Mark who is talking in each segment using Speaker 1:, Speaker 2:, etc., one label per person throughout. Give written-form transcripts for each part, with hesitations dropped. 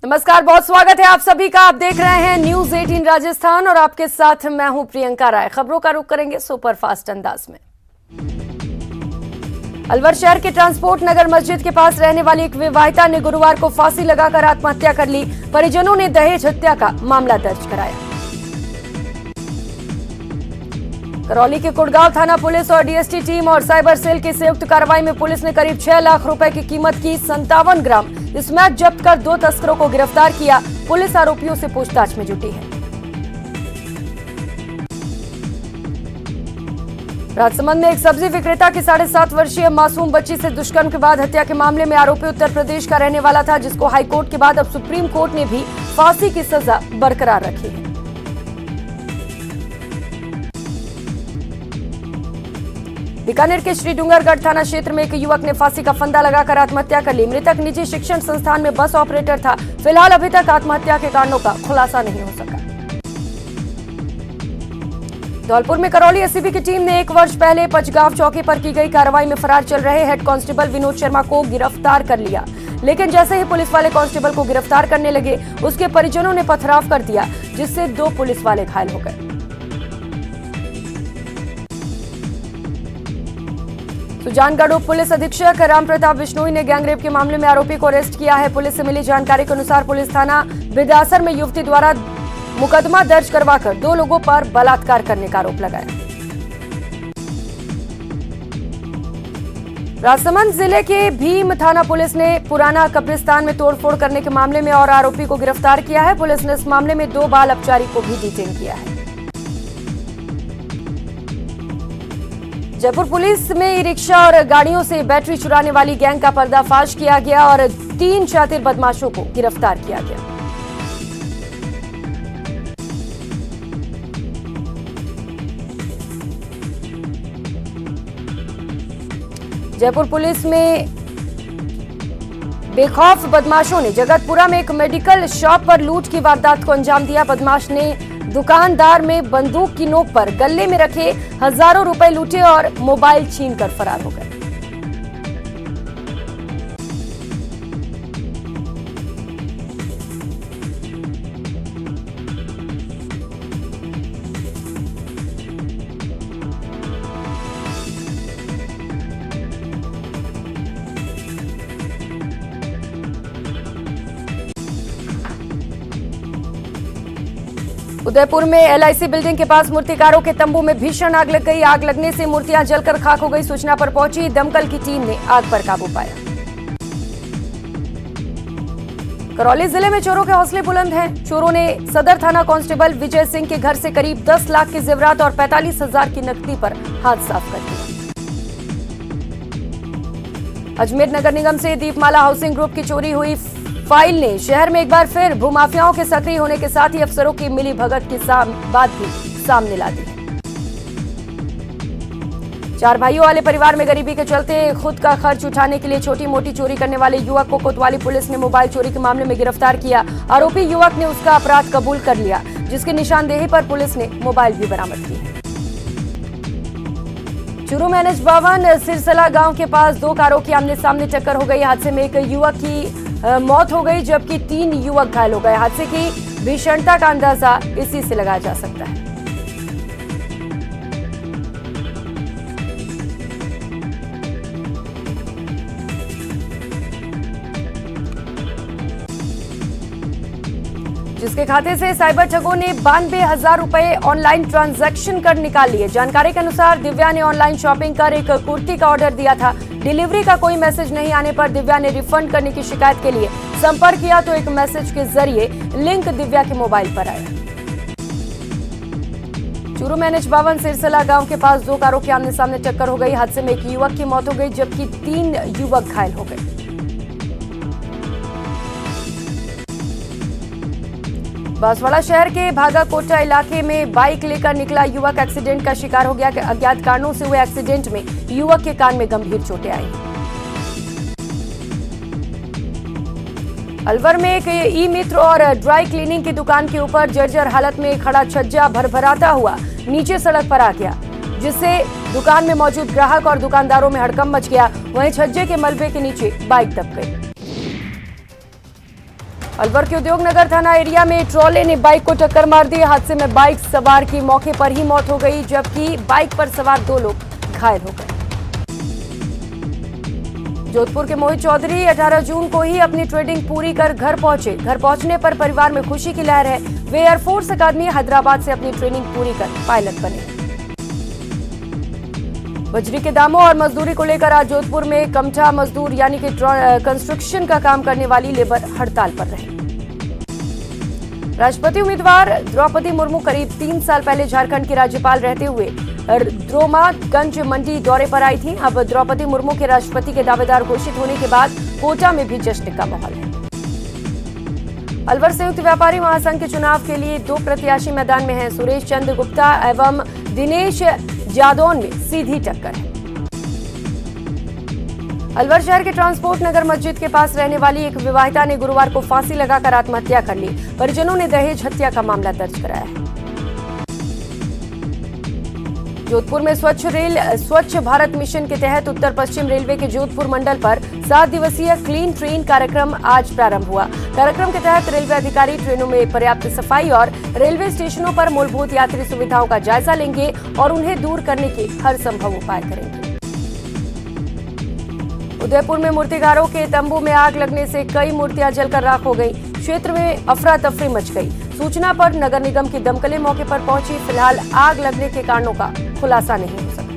Speaker 1: नमस्कार, बहुत स्वागत है आप सभी का। आप देख रहे हैं न्यूज 18 राजस्थान और आपके साथ मैं हूं प्रियंका राय। खबरों का रुख करेंगे सुपरफास्ट अंदाज में। अलवर शहर के ट्रांसपोर्ट नगर मस्जिद के पास रहने वाली एक विवाहिता ने गुरुवार को फांसी लगाकर आत्महत्या कर ली। परिजनों ने दहेज हत्या का मामला दर्ज कराया। करौली के कुड़गांव थाना पुलिस और डीएसटी टीम और साइबर सेल की संयुक्त कार्रवाई में पुलिस ने करीब 6 लाख रुपए की कीमत की 57 ग्राम स्मैक जब्त कर 2 तस्करों को गिरफ्तार किया। पुलिस आरोपियों से पूछताछ में जुटी है। राजसमंद में एक सब्जी विक्रेता की 7.5 वर्षीय मासूम बच्ची से दुष्कर्म के बाद हत्या के मामले में आरोपी उत्तर प्रदेश का रहने वाला था, जिसको हाईकोर्ट के बाद अब सुप्रीम कोर्ट ने भी फांसी की सजा बरकरार रखी है। बीकानेर के श्री डूंगरगढ़ थाना क्षेत्र में एक युवक ने फांसी का फंदा लगाकर आत्महत्या कर ली। मृतक निजी शिक्षण संस्थान में बस ऑपरेटर था। फिलहाल अभी तक आत्महत्या के कारणों का खुलासा नहीं हो सका। धौलपुर में करौली एसीबी की टीम ने 1 वर्ष पहले पचगांव चौकी पर की गई कार्रवाई में फरार चल रहे हेड कांस्टेबल विनोद शर्मा को गिरफ्तार कर लिया। लेकिन जैसे ही पुलिस वाले कांस्टेबल को गिरफ्तार करने लगे, उसके परिजनों ने पथराव कर दिया, जिससे 2 पुलिस वाले घायल हो गए। सुजानगढ़ उप पुलिस अधीक्षक राम प्रताप बिश्नोई ने गैंगरेप के मामले में आरोपी को अरेस्ट किया है। पुलिस से मिली जानकारी के अनुसार पुलिस थाना बिदासर में युवती द्वारा मुकदमा दर्ज करवाकर 2 लोगों पर बलात्कार करने का आरोप लगाया। राजसमंद जिले के भीम थाना पुलिस ने पुराना कब्रिस्तान में तोड़फोड़ करने के मामले में और आरोपी को गिरफ्तार किया है। पुलिस ने इस मामले में 2 बाल अपचारी को भी डिटेन किया है। जयपुर पुलिस में ई रिक्शा और गाड़ियों से बैटरी चुराने वाली गैंग का पर्दाफाश किया गया और 3 शातिर बदमाशों को गिरफ्तार किया गया। जयपुर पुलिस में बेखौफ बदमाशों ने जगतपुरा में एक मेडिकल शॉप पर लूट की वारदात को अंजाम दिया। बदमाश ने दुकानदार में बंदूक की नोक पर गले में रखे हजारों रुपए लूटे और मोबाइल छीनकर फरार हो गए। उदयपुर में एलआईसी बिल्डिंग के पास मूर्तिकारों के तंबू में भीषण आग लग गई। आग लगने से मूर्तियां जलकर खाक हो गई। सूचना पर पहुंची दमकल की टीम ने आग पर काबू पाया। करौली जिले में चोरों के हौसले बुलंद हैं। चोरों ने सदर थाना कांस्टेबल विजय सिंह के घर से करीब 10 लाख के जेवरात और 45,000 की नकदी पर हाथ साफ कर दिया। अजमेर नगर निगम से दीपमाला हाउसिंग ग्रुप की चोरी हुई फाइल ने शहर में एक बार फिर भूमाफियाओं के सक्रिय होने के साथ ही अफसरों की मिली भगत की बात भी सामने ला दी। 4 भाइयों वाले परिवार में गरीबी के चलते खुद का खर्च उठाने के लिए छोटी मोटी चोरी करने वाले युवक को कोतवाली पुलिस ने मोबाइल चोरी के मामले में गिरफ्तार किया। आरोपी युवक ने उसका अपराध कबूल कर लिया, जिसकी निशानदेही पर पुलिस ने मोबाइल भी बरामद की है। चूरू में NH 52 सिरसला गांव के पास 2 कारों की आमने सामने टक्कर हो गई। हादसे में एक युवक की मौत हो गई, जबकि 3 युवक घायल हो गए। हादसे की भीषणता का अंदाजा इसी से लगाया जा सकता है। जिसके खाते से साइबर ठगों ने 92,000 रुपए ऑनलाइन ट्रांजैक्शन कर निकाल लिए। जानकारी के अनुसार दिव्या ने ऑनलाइन शॉपिंग कर एक कुर्ती का ऑर्डर दिया था। डिलीवरी का कोई मैसेज नहीं आने पर दिव्या ने रिफंड करने की शिकायत के लिए संपर्क किया तो एक मैसेज के जरिए लिंक दिव्या के मोबाइल पर आया। चूरू में NH 52 सिरसला गांव के पास 2 कारों की आमने सामने टक्कर हो गई। हादसे में एक युवक की मौत हो गई, जबकि 3 युवक घायल हो गए। बांसवाड़ा शहर के भागाकोटा इलाके में बाइक लेकर निकला युवक एक्सीडेंट का शिकार हो गया। अज्ञात कारणों से हुए एक्सीडेंट में युवक के कान में गंभीर चोटें आई। अलवर में एक ई मित्र और ड्राई क्लीनिंग की दुकान के ऊपर जर्जर हालत में खड़ा छज्जा भरभराता हुआ नीचे सड़क पर आ गया, जिससे दुकान में मौजूद ग्राहक और दुकानदारों में हड़कंप मच गया। वहीं छज्जे के मलबे के नीचे बाइक दब गई। अलवर के उद्योग नगर थाना एरिया में ट्रॉले ने बाइक को टक्कर मार दी। हादसे में बाइक सवार की मौके पर ही मौत हो गई, जबकि बाइक पर सवार 2 लोग घायल हो गए। जोधपुर के मोहित चौधरी 18 जून को ही अपनी ट्रेनिंग पूरी कर घर पहुंचे। घर पहुंचने पर परिवार में खुशी की लहर है। वे एयरफोर्स अकादमी हैदराबाद से अपनी ट्रेनिंग पूरी कर पायलट बने। बजरी के दामों और मजदूरी को लेकर आज जोधपुर में कमठा मजदूर यानी कि कंस्ट्रक्शन का काम करने वाली लेबर हड़ताल पर रहे। राष्ट्रपति उम्मीदवार द्रौपदी मुर्मू करीब 3 साल पहले झारखंड की राज्यपाल रहते हुए द्रोमागंज मंडी दौरे पर आई थी। अब द्रौपदी मुर्मू के राष्ट्रपति के दावेदार घोषित होने के बाद कोटा में भी जश्न का माहौल है। अलवर संयुक्त व्यापारी महासंघ के चुनाव के लिए 2 प्रत्याशी मैदान में हैं। सुरेश चंद्र गुप्ता एवं दिनेश जादौन में सीधी टक्कर है। अलवर शहर के ट्रांसपोर्ट नगर मस्जिद के पास रहने वाली एक विवाहिता ने गुरुवार को फांसी लगाकर आत्महत्या कर ली। परिजनों ने दहेज हत्या का मामला दर्ज कराया है। जोधपुर में स्वच्छ भारत मिशन के तहत उत्तर पश्चिम रेलवे के जोधपुर मंडल पर 7 दिवसीय क्लीन ट्रेन कार्यक्रम आज प्रारंभ हुआ। कार्यक्रम के तहत रेलवे अधिकारी ट्रेनों में पर्याप्त सफाई और रेलवे स्टेशनों पर मूलभूत यात्री सुविधाओं का जायजा लेंगे और उन्हें दूर करने के हर संभव उपाय करेंगे। उदयपुर में मूर्तिकारों के तंबू में आग लगने से कई मूर्तियां जलकर राख हो गई। क्षेत्र में अफरा तफरी मच गई। सूचना पर नगर निगम की दमकलें मौके पर पहुंची। फिलहाल आग लगने के कारणों का खुलासा नहीं हो सका।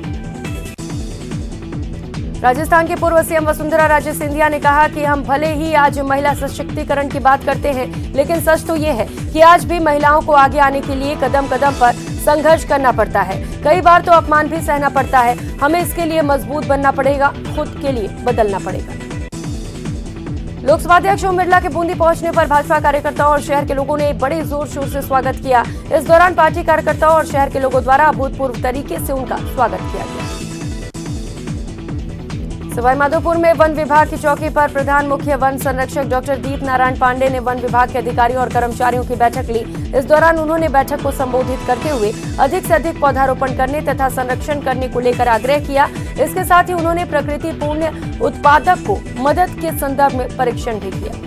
Speaker 1: राजस्थान के पूर्व सीएम वसुंधरा राजे सिंधिया ने कहा कि हम भले ही आज महिला सशक्तिकरण की बात करते हैं, लेकिन सच तो ये है कि आज भी महिलाओं को आगे आने के लिए कदम कदम पर संघर्ष करना पड़ता है। कई बार तो अपमान भी सहना पड़ता है। हमें इसके लिए मजबूत बनना पड़ेगा, खुद के लिए बदलना पड़ेगा। लोकसभा अध्यक्ष ओम बिरला के बूंदी पहुंचने पर भाजपा कार्यकर्ताओं और शहर के लोगों ने बड़े जोर शोर से स्वागत किया। इस दौरान पार्टी कार्यकर्ताओं और शहर के लोगों द्वारा अभूतपूर्व तरीके से उनका स्वागत किया गया। सवाईमाधोपुर में वन विभाग की चौकी पर प्रधान मुख्य वन संरक्षक डॉक्टर दीप नारायण पांडे ने वन विभाग के अधिकारियों और कर्मचारियों की बैठक ली। इस दौरान उन्होंने बैठक को संबोधित करते हुए अधिक से अधिक पौधारोपण करने तथा संरक्षण करने को लेकर आग्रह किया। इसके साथ ही उन्होंने प्रकृति पूर्ण उत्पादक को मदद के संदर्भ में परीक्षण भी किया।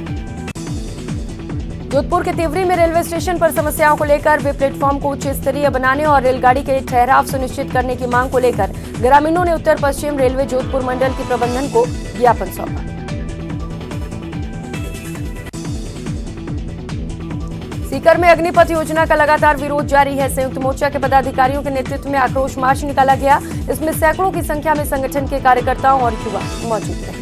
Speaker 1: जोधपुर के तिवरी में रेलवे स्टेशन पर समस्याओं को लेकर वे प्लेटफॉर्म को उच्च स्तरीय बनाने और रेलगाड़ी के ठहराव सुनिश्चित करने की मांग को लेकर ग्रामीणों ने उत्तर पश्चिम रेलवे जोधपुर मंडल के प्रबंधन को ज्ञापन सौंपा। सीकर में अग्निपथ योजना का लगातार विरोध जारी है। संयुक्त मोर्चा के पदाधिकारियों के नेतृत्व में आक्रोश मार्च निकाला गया। इसमें सैकड़ों की संख्या में संगठन के कार्यकर्ताओं और युवा मौजूद रहे।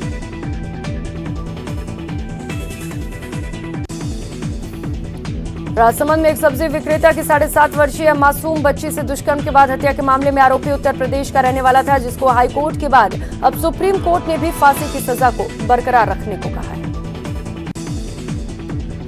Speaker 1: राजसमंद में एक सब्जी विक्रेता की 7.5 वर्षीय मासूम बच्ची से दुष्कर्म के बाद हत्या के मामले में आरोपी उत्तर प्रदेश का रहने वाला था, जिसको हाईकोर्ट के बाद अब सुप्रीम कोर्ट ने भी फांसी की सजा को बरकरार रखने को कहा है।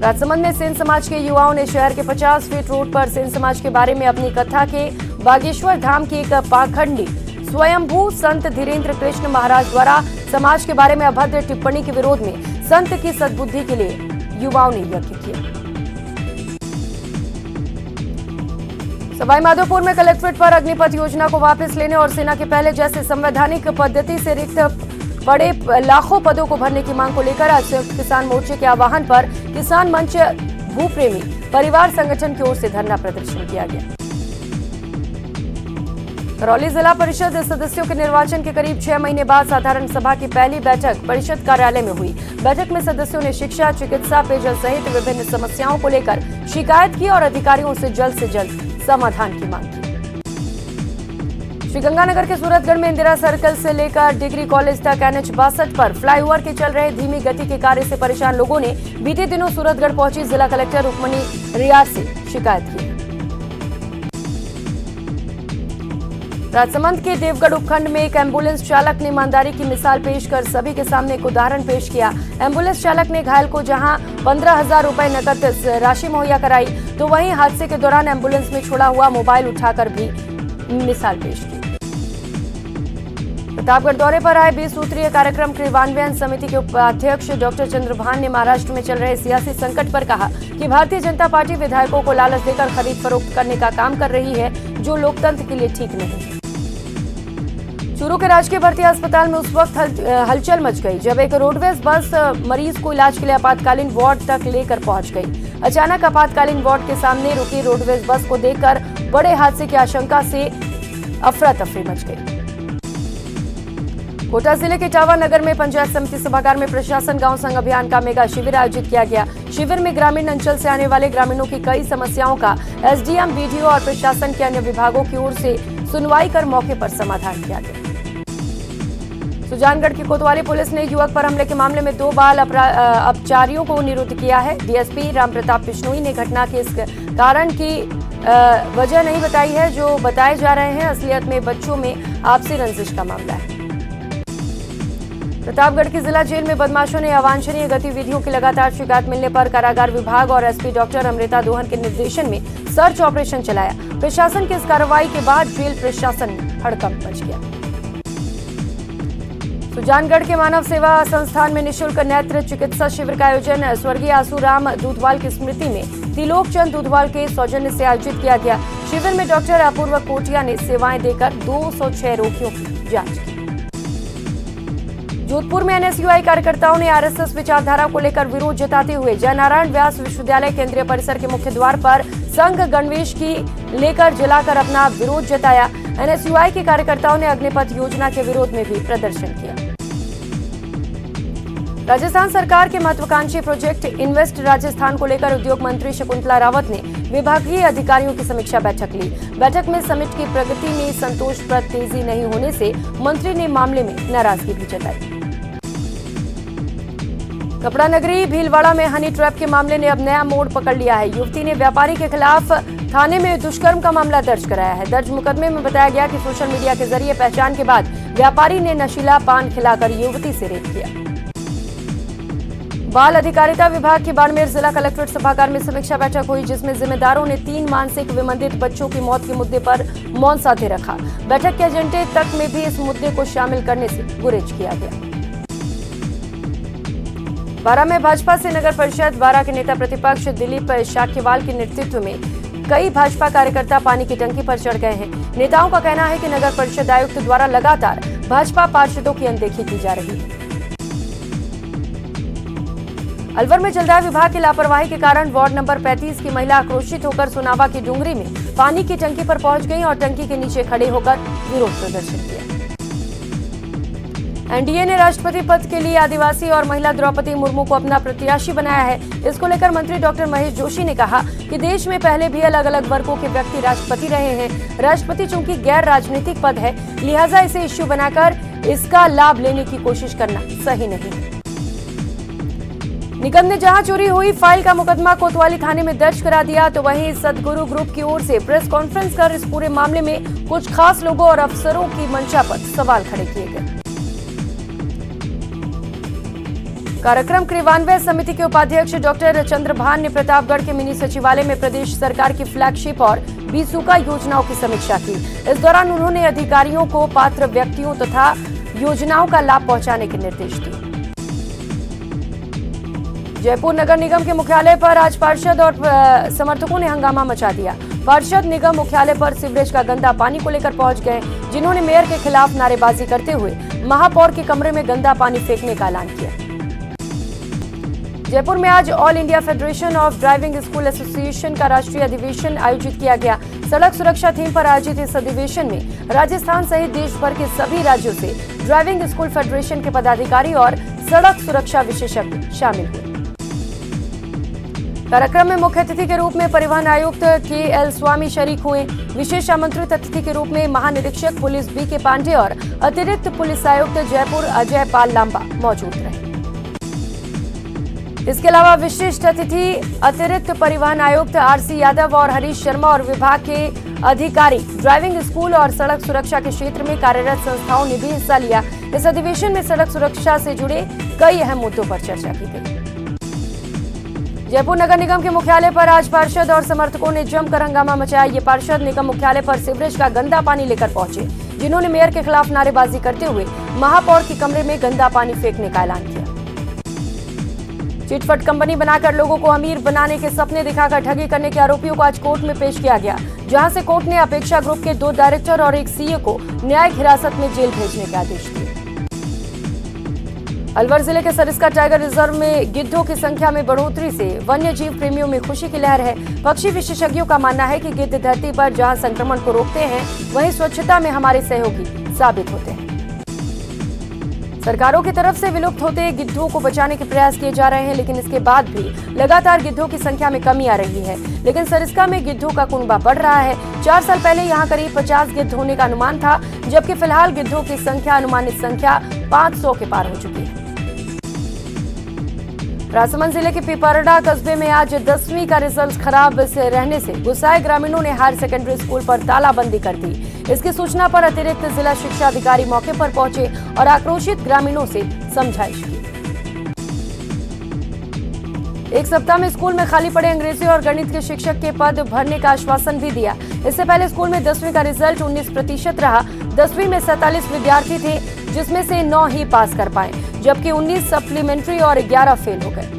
Speaker 1: राजसमंद में सेन समाज के युवाओं ने शहर के 50 फीट रोड पर सेन समाज के बारे में अपनी कथा के बागेश्वर धाम के एक पाखंडी स्वयंभू संत धीरेन्द्र कृष्ण महाराज द्वारा समाज के बारे में अभद्र टिप्पणी के विरोध में संत की सद्बुद्धि के लिए युवाओं ने यज्ञ किया। सवाईमाधोपुर में कलेक्ट्रेट पर अग्निपथ योजना को वापस लेने और सेना के पहले जैसे संवैधानिक पद्धति से रिक्त पड़े लाखों पदों को भरने की मांग को लेकर आज संयुक्त किसान मोर्चे के आह्वान पर किसान मंच भूप्रेमी परिवार संगठन की ओर से धरना प्रदर्शन किया गया। करौली जिला परिषद सदस्यों के निर्वाचन के करीब 6 महीने बाद साधारण सभा की पहली बैठक परिषद कार्यालय में हुई। बैठक में सदस्यों ने शिक्षा, चिकित्सा, पेयजल सहित विभिन्न समस्याओं को लेकर शिकायत की और अधिकारियों से जल्द समाधान की मांग की। श्रीगंगानगर के सूरतगढ़ में इंदिरा सर्कल से लेकर डिग्री कॉलेज तक NH 62 पर फ्लाईओवर के चल रहे धीमी गति के कार्य से परेशान लोगों ने बीते दिनों सूरतगढ़ पहुंची जिला कलेक्टर रुक्मणी रियाज से शिकायत की। राजसमंद के देवगढ़ उपखंड में एक एम्बुलेंस चालक ने ईमानदारी की मिसाल पेश कर सभी के सामने एक उदाहरण पेश किया। एम्बुलेंस चालक ने घायल को जहां 15,000 रुपए नकद राशि मुहैया कराई, तो वहीं हादसे के दौरान एम्बुलेंस में छोड़ा हुआ मोबाइल उठाकर भी मिसाल पेश की। प्रतापगढ़ दौरे पर आए 20 सूत्रीय कार्यक्रम क्रियान्वयन समिति के उपाध्यक्ष डॉक्टर चंद्रभान ने महाराष्ट्र में चल रहे सियासी संकट पर कहा कि भारतीय जनता पार्टी विधायकों को लालच देकर खरीद फरोख्त करने का काम कर रही है, जो लोकतंत्र के लिए ठीक नहीं है। चूरू के राजकीय भर्ती अस्पताल में उस वक्त हलचल मच गई जब एक रोडवेज बस मरीज को इलाज के लिए आपातकालीन वार्ड तक लेकर पहुंच गई। अचानक आपातकालीन वार्ड के सामने रुकी रोडवेज बस को देखकर बड़े हादसे की आशंका से अफरा तफरी मच गई। कोटा जिले के टावा नगर में पंचायत समिति सभागार में प्रशासन गांव संघ अभियान का मेगा शिविर आयोजित किया गया। शिविर में ग्रामीण अंचल से आने वाले ग्रामीणों की कई समस्याओं का एसडीएम, बीडीओ और प्रशासन के अन्य विभागों की ओर से सुनवाई कर मौके पर समाधान किया गया। सुजानगढ़ की कोतवाली पुलिस ने युवक पर हमले के मामले में 2 बाल अपचारियों को निरुद्ध किया है। डीएसपी राम प्रताप बिश्नोई ने घटना के इस कारण की वजह नहीं बताई है जो बताए जा रहे हैं असलियत में बच्चों में आपसी रंजिश का मामला है। प्रतापगढ़ की जिला जेल में बदमाशों ने अवांछनीय गतिविधियों की लगातार शिकायत मिलने पर कारागार विभाग और एसपी डॉक्टर अमृता दोहन के निर्देशन में सर्च ऑपरेशन चलाया। प्रशासन की इस कार्रवाई के बाद जेल प्रशासन में हड़कंप मच गया। सुजानगढ़ के मानव सेवा संस्थान में निःशुल्क नेत्र चिकित्सा शिविर का आयोजन स्वर्गीय आसूराम दूधवाल की स्मृति में त्रिलोक चंद दूधवाल के सौजन्य से आयोजित किया गया। शिविर में डॉक्टर अपूर्व कोटिया ने सेवाएं देकर 206 रोगियों की जांच की। जोधपुर में एनएसयूआई कार्यकर्ताओं ने आरएसएस विचारधारा को लेकर विरोध जताते हुए जयनारायण व्यास विश्वविद्यालय केंद्रीय परिसर के मुख्य द्वार पर संघ गणवेश की लेकर जलाकर अपना विरोध जताया। एनएसयूआई के कार्यकर्ताओं ने अग्निपथ योजना के विरोध में भी प्रदर्शन किया। राजस्थान सरकार के महत्वाकांक्षी प्रोजेक्ट इन्वेस्ट राजस्थान को लेकर उद्योग मंत्री शकुंतला रावत ने विभागीय अधिकारियों की समीक्षा बैठक ली। बैठक में समिट की प्रगति में संतोषप्रद तेजी नहीं होने से मंत्री ने मामले में नाराजगी भी जताई। कपड़ा नगरी भीलवाड़ा में हनी ट्रैप के मामले ने अब नया मोड़ पकड़ लिया है। युवती ने व्यापारी के खिलाफ थाने में दुष्कर्म का मामला दर्ज कराया है। दर्ज मुकदमे में बताया गया कि सोशल मीडिया के जरिए पहचान के बाद व्यापारी ने नशीला पान खिलाकर युवती से रेप किया। बाल अधिकारिता विभाग की बाड़मेर जिला कलेक्ट्रेट सभागार में समीक्षा बैठक हुई जिसमें जिम्मेदारों ने 3 मानसिक विमंदित बच्चों की मौत के मुद्दे पर मौन साधे रखा। बैठक के एजेंडे तक में भी इस मुद्दे को शामिल करने से गुरेज किया गया। बारां में भाजपा से नगर परिषद बारां के नेता प्रतिपक्ष दिलीप शाक्यवाल के नेतृत्व में कई भाजपा कार्यकर्ता पानी की टंकी पर चढ़ गए हैं। नेताओं का कहना है कि नगर परिषद आयुक्त द्वारा लगातार भाजपा पार्षदों की अनदेखी की जा रही है। अलवर में जलदाय विभाग की लापरवाही के कारण वार्ड नंबर 35 की महिला आक्रोशित होकर सोनावा की डूंगरी में पानी की टंकी पर पहुंच गई और टंकी के नीचे खड़े होकर विरोध प्रदर्शन किया। एनडीए ने राष्ट्रपति पद के लिए आदिवासी और महिला द्रौपदी मुर्मू को अपना प्रत्याशी बनाया है। इसको लेकर मंत्री डॉक्टर महेश जोशी ने कहा कि देश में पहले भी अलग अलग वर्गों के व्यक्ति राष्ट्रपति रहे हैं। राष्ट्रपति चूंकि गैर राजनीतिक पद है, लिहाजा इसे इश्यू बनाकर इसका लाभ लेने की कोशिश करना सही नहीं है। निगम ने जहां चोरी हुई फाइल का मुकदमा कोतवाली थाने में दर्ज करा दिया, तो वहीं सदगुरु ग्रुप की ओर से प्रेस कॉन्फ्रेंस कर इस पूरे मामले में कुछ खास लोगों और अफसरों की मंशा पर सवाल खड़े किए गए। कार्यक्रम क्रियान्वयन समिति के उपाध्यक्ष डॉक्टर चंद्रभान ने प्रतापगढ़ के मिनी सचिवालय में प्रदेश सरकार की फ्लैगशिप और बीसूका योजनाओं की समीक्षा की। इस दौरान उन्होंने अधिकारियों को पात्र व्यक्तियों तथा योजनाओं का लाभ पहुंचाने के निर्देश दिए। जयपुर नगर निगम के मुख्यालय पर आज पार्षद और समर्थकों ने हंगामा मचा दिया। पार्षद निगम मुख्यालय पर सीवरेज का गंदा पानी को लेकर पहुंच गए, जिन्होंने मेयर के खिलाफ नारेबाजी करते हुए महापौर के कमरे में गंदा पानी फेंकने का ऐलान किया। जयपुर में आज all India federation of driving school association का राष्ट्रीय अधिवेशन आयोजित किया गया। सड़क सुरक्षा थीम पर आयोजित इस अधिवेशन में राजस्थान सहित देश भर के सभी राज्यों से ड्राइविंग स्कूल फेडरेशन के पदाधिकारी और सड़क सुरक्षा विशेषज्ञ शामिल हुए। कार्यक्रम में मुख्य अतिथि के रूप में परिवहन आयुक्त के.एल. स्वामी शरीक हुए। विशेष आमंत्रित अतिथि के रूप में महानिरीक्षक पुलिस बी.के. पांडे और अतिरिक्त पुलिस आयुक्त जयपुर अजय पाल लांबा मौजूद रहे। इसके अलावा विशिष्ट अतिथि अतिरिक्त परिवहन आयुक्त आर.सी. यादव और हरीश शर्मा और विभाग के अधिकारी ड्राइविंग स्कूल और सड़क सुरक्षा के क्षेत्र में कार्यरत संस्थाओं ने भी हिस्सा लिया। इस अधिवेशन में सड़क सुरक्षा से जुड़े कई अहम मुद्दों पर चर्चा की गई। जयपुर नगर निगम के मुख्यालय पर आज पार्षद और समर्थकों ने जमकर हंगामा मचाया। ये पार्षद निगम मुख्यालय पर सीवरेज का गंदा पानी लेकर पहुंचे, जिन्होंने मेयर के खिलाफ नारेबाजी करते हुए महापौर के कमरे में गंदा पानी फेंकने का ऐलान किया। चिटफंड कंपनी बनाकर लोगों को अमीर बनाने के सपने दिखाकर ठगी करने के आरोपियों को आज कोर्ट में पेश किया गया, जहां से कोर्ट ने अपेक्षा ग्रुप के 2 डायरेक्टर और एक सीए को न्यायिक हिरासत में जेल भेजने के आदेश दिए। अलवर जिले के सरिस्का टाइगर रिजर्व में गिद्धों की संख्या में बढ़ोतरी से वन्य जीव प्रेमियों में खुशी की लहर है। पक्षी विशेषज्ञों का मानना है कि गिद्ध धरती पर जहां संक्रमण को रोकते हैं, वहीं स्वच्छता में हमारे सहयोगी साबित होते हैं। सरकारों की तरफ से विलुप्त होते गिद्धों को बचाने के प्रयास किए जा रहे हैं, लेकिन इसके बाद भी लगातार गिद्धों की संख्या में कमी आ रही है। लेकिन सरिस्का में गिद्धों का कुनबा बढ़ रहा है। 4 साल पहले यहां करीब 50 गिद्ध होने का अनुमान था, जबकि फिलहाल गिद्धों की संख्या अनुमानित संख्या 500 के पार हो चुकी है। राजसमंद जिले के पिपरडा कस्बे में आज 10वीं का रिजल्ट खराब से रहने से गुस्साए ग्रामीणों ने हायर सेकेंडरी स्कूल पर तालाबंदी कर दी। इसकी सूचना पर अतिरिक्त जिला शिक्षा अधिकारी मौके पर पहुंचे और आक्रोशित ग्रामीणों से समझाइश की। एक सप्ताह में स्कूल में खाली पड़े अंग्रेजी और गणित के शिक्षक के पद भरने का आश्वासन भी दिया। इससे पहले स्कूल में 10वीं का रिजल्ट 19% रहा। 10वीं में 47 विद्यार्थी थे, जिसमें से 9 ही पास कर पाए, जबकि 19 सप्लीमेंट्री और 11 फेल हो गए।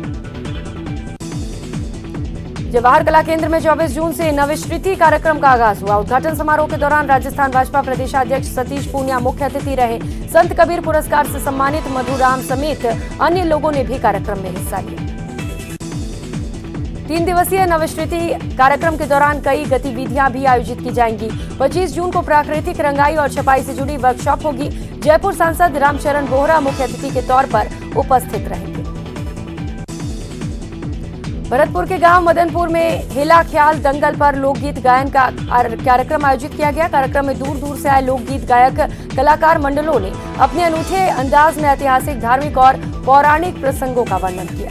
Speaker 1: जवाहर कला केंद्र में 24 जून से नवश्रुति कार्यक्रम का आगाज हुआ। उद्घाटन समारोह के दौरान राजस्थान भाजपा प्रदेशाध्यक्ष सतीश पूनिया मुख्य अतिथि रहे। संत कबीर पुरस्कार से सम्मानित मधुराम समेत अन्य लोगों ने भी कार्यक्रम में हिस्सा लिया। 3 दिवसीय नवश्रुति कार्यक्रम के दौरान कई गतिविधियां भी आयोजित की जाएंगी। 25 जून को प्राकृतिक रंगाई और छपाई से जुड़ी वर्कशॉप होगी। जयपुर सांसद रामचरण बोहरा मुख्य अतिथि के तौर पर उपस्थित रहेंगे। भरतपुर के गांव मदनपुर में हेला ख्याल दंगल पर लोकगीत गायन का कार्यक्रम आयोजित किया गया। कार्यक्रम में दूर दूर से आए लोकगीत गायक कलाकार मंडलों ने अपने अनूठे अंदाज में ऐतिहासिक, धार्मिक और पौराणिक प्रसंगों का वर्णन किया।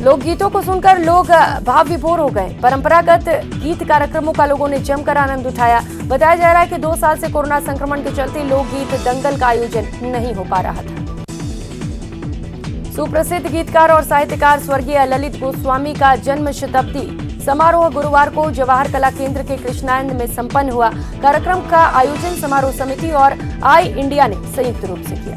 Speaker 1: लोकगीतों को सुनकर लोग भाव विभोर हो गए। परंपरागत गीत कार्यक्रमों का लोगों ने जमकर आनंद उठाया। बताया जा रहा है कि 2 साल से कोरोना संक्रमण के चलते लोकगीत दंगल का आयोजन नहीं हो पा रहा था। सुप्रसिद्ध गीतकार और साहित्यकार स्वर्गीय ललित गोस्वामी का जन्म शताब्दी समारोह गुरुवार को जवाहर कला केंद्र के कृष्णानंद में संपन्न हुआ। कार्यक्रम का आयोजन समारोह समिति और आई इंडिया ने संयुक्त रूप से किया।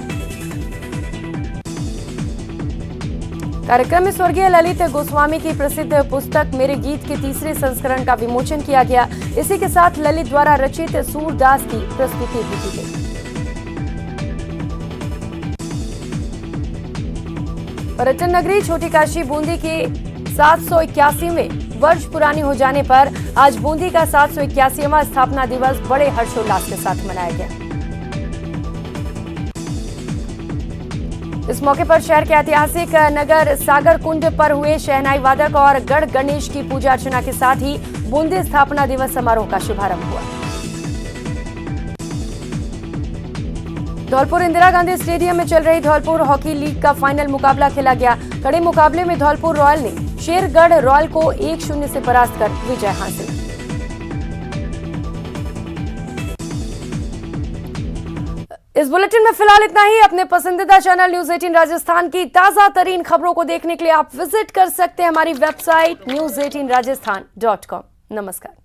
Speaker 1: कार्यक्रम में स्वर्गीय ललित गोस्वामी की प्रसिद्ध पुस्तक मेरे गीत के 3रे संस्करण का विमोचन किया गया। इसी के साथ ललित द्वारा रचित सूरदास की प्रस्तुति भी की गई। पर्यटन नगरी छोटी काशी बूंदी के 781वें वर्ष पुरानी हो जाने पर आज बूंदी का 781वां स्थापना दिवस बड़े हर्षोल्लास के साथ मनाया गया। इस मौके पर शहर के ऐतिहासिक नगर सागर कुंड पर हुए शहनाई वादक और गढ़ गणेश की पूजा अर्चना के साथ ही बूंदी स्थापना दिवस समारोह का शुभारंभ हुआ। धौलपुर इंदिरा गांधी स्टेडियम में चल रही धौलपुर हॉकी लीग का फाइनल मुकाबला खेला गया। कड़े मुकाबले में धौलपुर रॉयल ने शेरगढ़ रॉयल को 1-0 से परास्त कर विजय हासिल की। इस बुलेटिन में फिलहाल इतना ही। अपने पसंदीदा चैनल न्यूज 18 राजस्थान की ताजा तरीन खबरों को देखने के लिए आप विजिट कर सकते हैं हमारी वेबसाइट news18rajasthan.com। नमस्कार।